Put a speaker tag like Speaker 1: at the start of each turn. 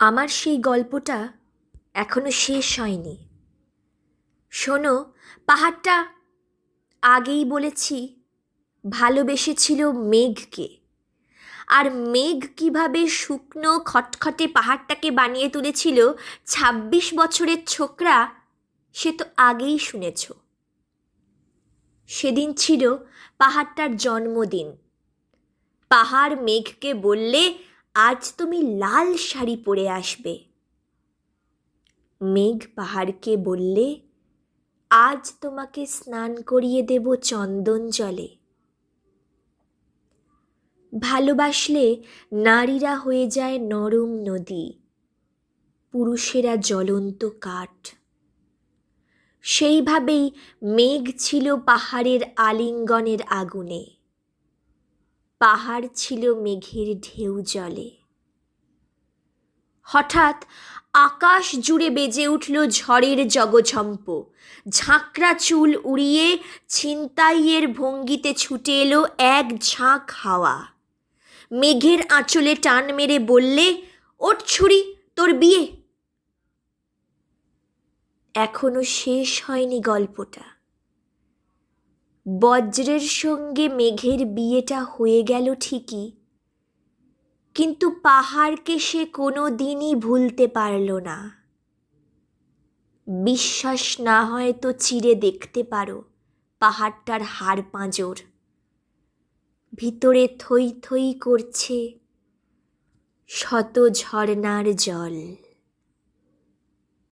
Speaker 1: আমার সেই গল্পটা এখনো শেষ হয়নি। শোনো, পাহাড়টা আগেই বলেছি ভালোবেসেছিল মেঘকে, আর মেঘ কিভাবে শুকনো খটখটে পাহাড়টাকে বানিয়ে তুলেছিল ২৬ বছরের ছোকরা, সে তো আগেই শুনেছ। সেদিন ছিল পাহাড়টার জন্মদিন। পাহাড় মেঘকে বললে, আজ তুমি লাল শাড়ি পরে আসবে। মেঘ পাহাড়কে বললে, আজ তোমাকে স্নান করিয়ে দেব চন্দন জলে। ভালোবাসলে নারীরা হয়ে যায় নরম নদী, পুরুষেরা জ্বলন্ত কাঠ। সেইভাবেই মেঘ ছিল পাহাড়ের আলিঙ্গনের আগুনে, পাহাড় ছিল মেঘের ঢেউ জলে। হঠাৎ আকাশ জুড়ে বেজে উঠল ঝড়ের জগঝম্প। ঝাঁকড়া চুল উড়িয়ে ছিনতাইয়ের ভঙ্গিতে ছুটে এলো এক ঝাঁক হাওয়া। মেঘের আঁচলে টান মেরে বললে, ওঠ ছুরি, তোর বিয়ে। এখনো শেষ হয়নি গল্পটা। বজ্রের সঙ্গে মেঘের বিয়েটা হয়ে গেল ঠিকই, কিন্তু পাহাড়কে সে কোনো দিনই ভুলতে পারল না। বিশ্বাস না হয় তো চিরে দেখতে পারো পাহাড়টার হাড় পাঁজর। ভিতরে থই থই করছে শত ঝর্ণার জল।